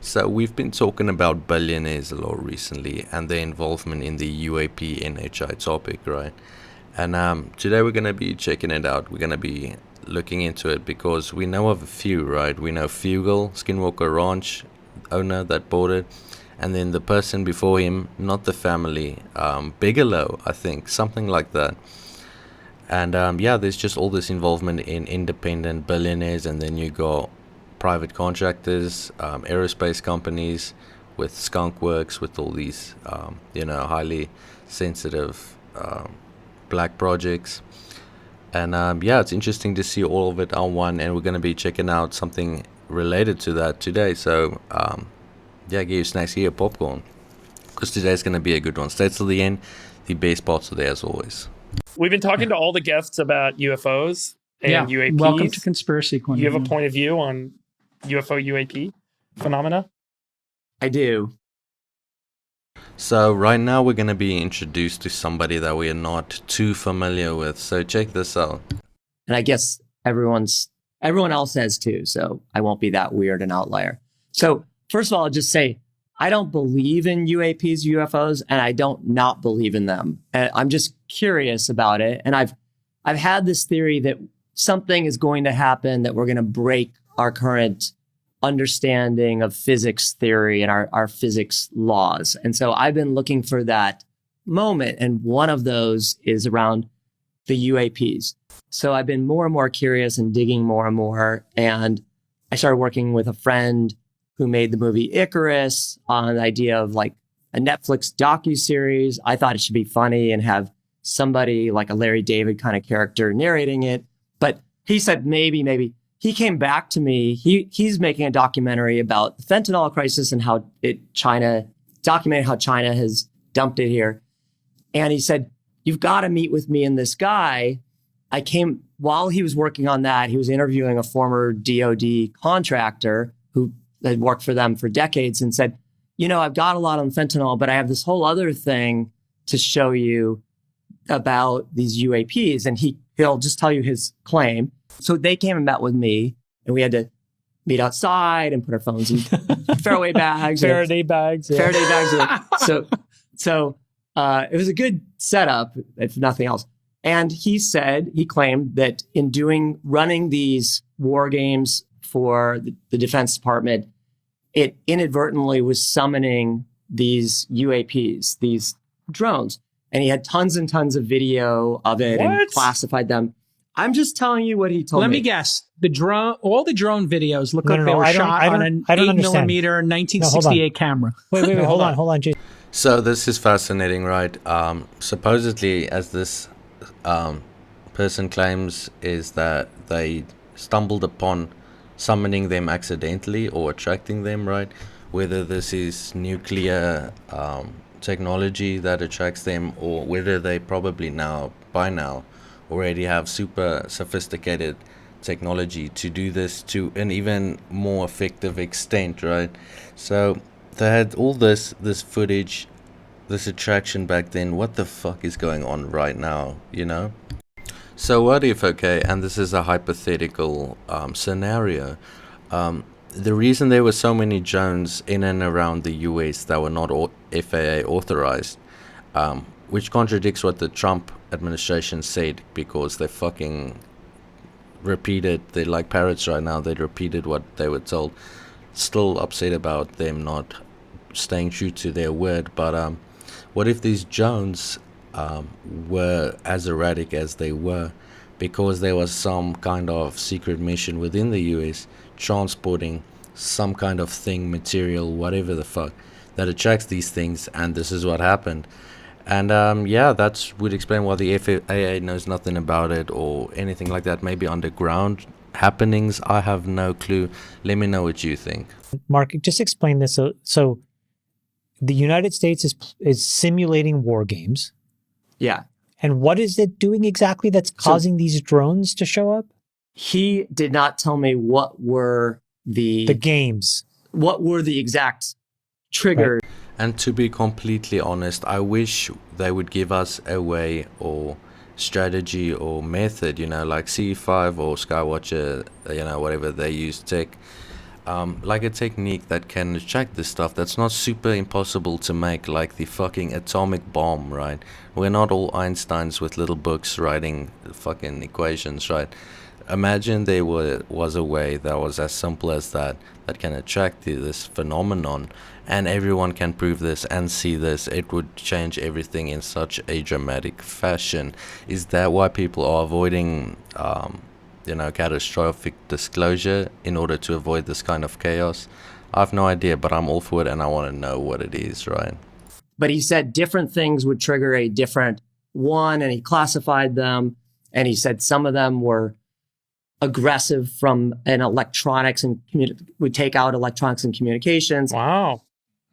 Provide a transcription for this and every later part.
So we've been talking about billionaires a lot recently and their involvement in the UAP NHI topic, right? And today we're gonna be checking it out. We're gonna be looking into it because we know of a few, right? We know Fugel, Skinwalker Ranch owner that bought it, and then the person before him, not the family, Bigelow, I think, something like that. And yeah, there's just all this involvement in independent billionaires, and then you got private contractors, aerospace companies, with skunk works, with all these, highly sensitive black projects. And yeah, it's interesting to see all of it on one, and we're going to be checking out something related to that today. So yeah, get your snacks, get your popcorn, because today's going to be a good one. Stay till the end. The best parts are there as always. We've been talking to all the guests about UFOs and UAPs. Welcome to Conspiracy Corner. You have a point of view on UFO UAP phenomena? I do. So right now we're going to be introduced to somebody that we are not too familiar with. So check this out. And I guess everyone else has too, so I won't be that weird an outlier. So first of all, I'll just say, I don't believe in UAPs, UFOs, and I don't not believe in them. I'm just curious about it. And I've had this theory that something is going to happen, that we're going to break our current understanding of physics theory and our physics laws. And so I've been looking for that moment. And one of those is around the UAPs. So I've been more and more curious and digging more and more. And I started working with a friend who made the movie Icarus on the idea of like a Netflix docuseries. I thought it should be funny and have somebody like a Larry David kind of character narrating it. But he said, maybe. He came back to me. He's making a documentary about the fentanyl crisis and how documented how China has dumped it here. And he said, you've got to meet with me and this guy. While he was working on that, he was interviewing a former DOD contractor who had worked for them for decades and said, I've got a lot on fentanyl, but I have this whole other thing to show you about these UAPs. And he'll just tell you his claim. So they came and met with me, and we had to meet outside and put our phones in Faraday bags. Faraday bags. Yeah. Faraday bags. So it was a good setup, if nothing else. And he claimed that in running these war games for the Defense Department, it inadvertently was summoning these UAPs, these drones. And he had tons and tons of video of it and classified them. I'm just telling you what he told me. Let me guess. All the drone videos look like they were shot on an 8mm 1968 camera. Wait, hold on, Jay. So this is fascinating, right? Supposedly, as this person claims, is that they stumbled upon summoning them accidentally or attracting them, right? Whether this is nuclear technology that attracts them, or whether they probably by now already have super sophisticated technology to do this to an even more effective extent, right? So they had all this footage, this attraction back then. What the fuck is going on right now, So what if, and this is a hypothetical scenario, the reason there were so many drones in and around the US that were not FAA authorized, which contradicts what the Trump administration said, because they fucking repeated, they're like parrots right now, they repeated what they were told. Still upset about them not staying true to their word. But what if these drones were as erratic as they were because there was some kind of secret mission within the US transporting some kind of thing, material, whatever the fuck, that attracts these things, and this is what happened? And yeah, that would explain why the FAA knows nothing about it or anything like that. Maybe underground happenings. I have no clue. Let me know what you think. Mark, just explain this. So the United States is simulating war games. Yeah. And what is it doing exactly that's causing these drones to show up? He did not tell me what were the games. What were the exact triggers. Right. And to be completely honest, I wish they would give us a way or strategy or method, like C5 or Skywatcher, whatever they use tech, like a technique that can check this stuff that's not super impossible to make, like the fucking atomic bomb, right? We're not all Einsteins with little books writing fucking equations, right? Imagine there was a way that was as simple as that can attract this phenomenon, and everyone can prove this and see this. It would change everything in such a dramatic fashion. Is that why people are avoiding catastrophic disclosure in order to avoid this kind of chaos? I have no idea, but I'm all for it, and I want to know what it is, right? But he said different things would trigger a different one, and he classified them, and he said some of them were aggressive from an electronics and would take out electronics and communications. Wow.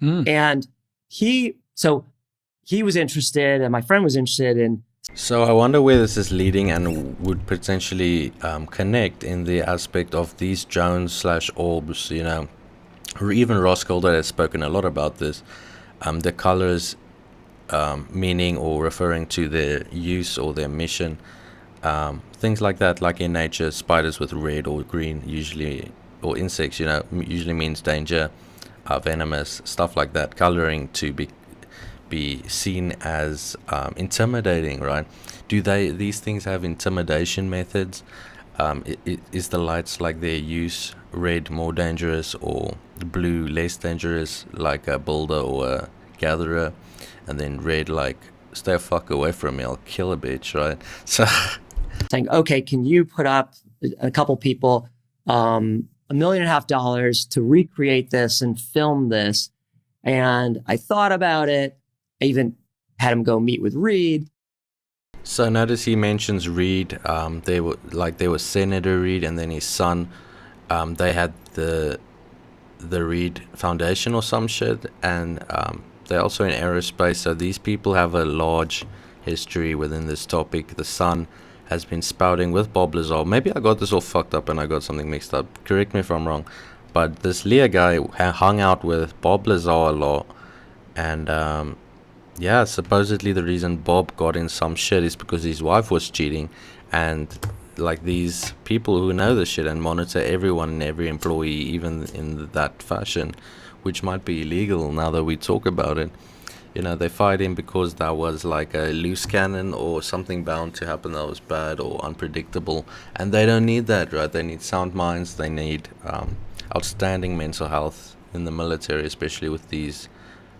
And he was interested, and my friend was interested in. So I wonder where this is leading, and would potentially connect in the aspect of these drones/orbs, or even Ross Calder has spoken a lot about this, the colors meaning or referring to their use or their mission. Things like that, like in nature, spiders with red or green usually, or insects, usually means danger, venomous, stuff like that. Coloring to be seen as intimidating, right? Do these things have intimidation methods? Is the lights, like their use, red more dangerous or blue less dangerous, like a builder or a gatherer, and then red like stay the fuck away from me, I'll kill a bitch, right? So saying, okay, can you put up a couple people $1.5 million to recreate this and film this? And I thought about it. I even had him go meet with Reed. So notice he mentions Reed. There was Senator Reed, and then his son. They had the Reed Foundation or some shit, and they're also in aerospace. So these people have a large history within this topic. The son has been spouting with Bob Lazar. Maybe I got this all fucked up and I got something mixed up. Correct me if I'm wrong. But this Leah guy hung out with Bob Lazar a lot, and supposedly the reason Bob got in some shit is because his wife was cheating, and like these people who know this shit and monitor everyone and every employee, even in that fashion, which might be illegal now that we talk about it. They fired him because that was like a loose cannon or something bound to happen that was bad or unpredictable, and they don't need that, right? They need sound minds. They need outstanding mental health in the military, especially with these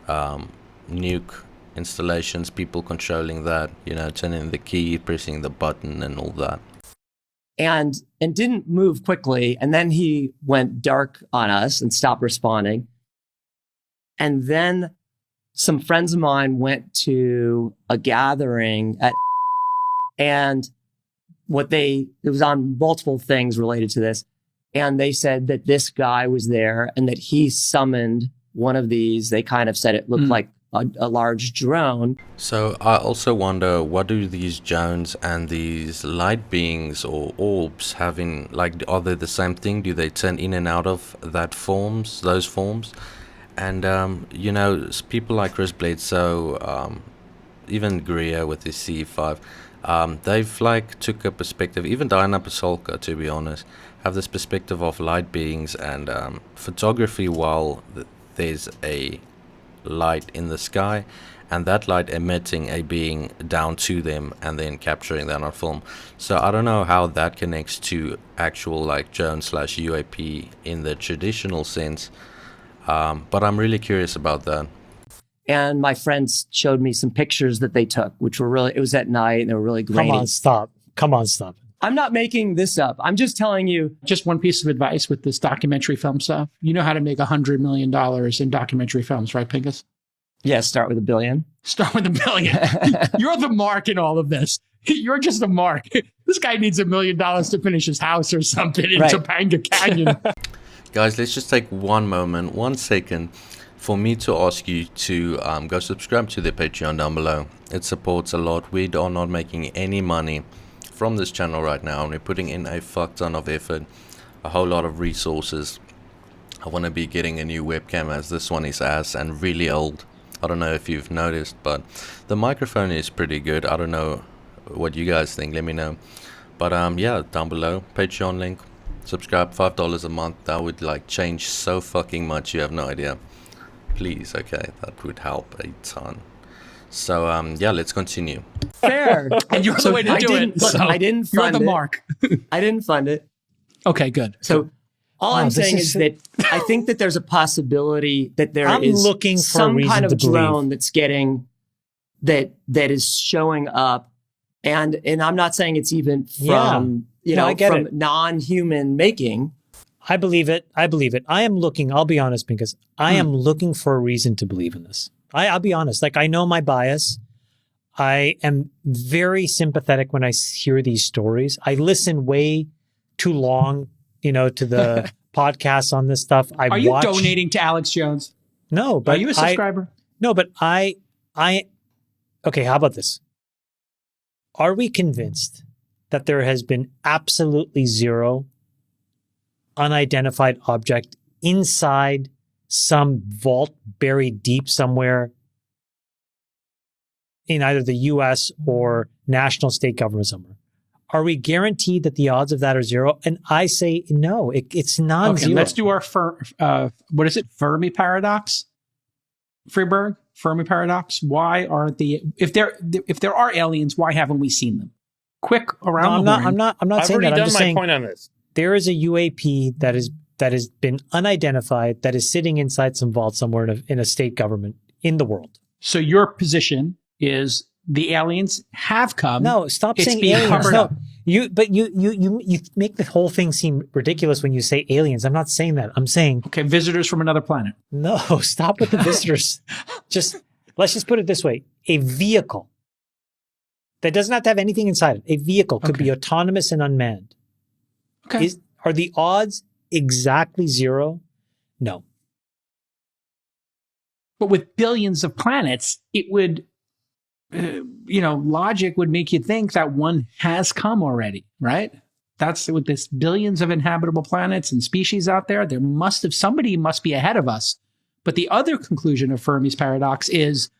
nuke installations, people controlling that, turning the key, pressing the button and all that. And didn't move quickly. And then he went dark on us and stopped responding. And then some friends of mine went to a gathering and it was on multiple things related to this. And they said that this guy was there and that he summoned one of these. They kind of said it looked like a large drone. So I also wonder, what do these drones and these light beings or orbs have in, like, are they the same thing? Do they turn in and out of those forms? And people like Chris Bledsoe, even Greer with his CE5, they've took a perspective. Even Diana Pasolka, to be honest, have this perspective of light beings and photography while there's a light in the sky, and that light emitting a being down to them and then capturing that on film. So I don't know how that connects to actual drone/UAP in the traditional sense, but I'm really curious about that. And my friends showed me some pictures that they took, which were really, it was at night and they were really grainy. Come on, stop. I'm not making this up. I'm just telling you. Just one piece of advice with this documentary film stuff. You know how to make $100 million in documentary films, right, Pincus? Yeah, start with $1 billion. Start with $1 billion. You're the mark in all of this. You're just a mark. This guy needs $1 million to finish his house or something in Topanga Canyon. Guys, let's just take one second for me to ask you to go subscribe to the Patreon down below. It supports a lot. We are not making any money from this channel right now, and we're putting in a fuck ton of effort, a whole lot of resources. I want to be getting a new webcam, as this one is ass and really old. I don't know if you've noticed, but the microphone is pretty good. I don't know what you guys think, let me know. But yeah, down below, Patreon link, Subscribe $5 a month. That would like change so fucking much. You have no idea. Please, okay, that would help a ton. So yeah, let's continue. Fair. And you're the way to do it. Look, So I didn't fund you're the it. mark. I didn't fund it. Okay, good. So all Wow, I'm this saying is- is that I think that there's a possibility that there I'm is looking for a some reason kind of to believe. drone that's getting that is showing up, and I'm not saying it's even from I get from it. non-human making. I believe it. I am looking, I'll be honest, because I am looking for a reason to believe in this. I'll be honest. Like, I know my bias. I am very sympathetic when I hear these stories. I listen way too long, to the podcasts on this stuff. Are you donating to Alex Jones? No, but Are you a subscriber? No, but okay, how about this? Are we convinced that there has been absolutely zero unidentified object inside some vault buried deep somewhere in either the US or national state government somewhere? Are we guaranteed that the odds of that are zero? And I say no, it's non-zero. Okay, let's do our what is it? Fermi paradox? Freeberg? Fermi paradox? Why aren't if there are aliens, why haven't we seen them? Quick around the horn. I'm not I've saying already that. I'm done just my saying point on this. there is a UAP that has been unidentified, that is sitting inside some vault somewhere in a state government in the world. So your position is the aliens have come. No, stop It's saying being aliens. covered No, up. you make the whole thing seem ridiculous when you say aliens. I'm not saying that. I'm saying Okay, visitors from another planet. no. Stop with the visitors. Let's just put it this way: a vehicle that doesn't have to have anything inside it. A vehicle could be autonomous and unmanned. Okay. Are the odds exactly zero? No. But with billions of planets, it would, logic would make you think that one has come already, right? That's with this billions of inhabitable planets and species out there. Somebody must be ahead of us. But the other conclusion of Fermi's paradox is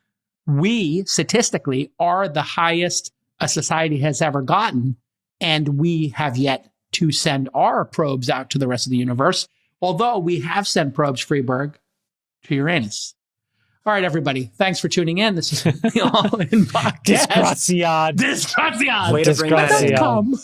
we statistically are the highest a society has ever gotten. And we have yet to send our probes out to the rest of the universe. Although we have sent probes, Freeberg, to Uranus. All right, everybody. Thanks for tuning in. This is the All In Podcast. Disgraziad. Disgraziad. Way to bring that in. Come.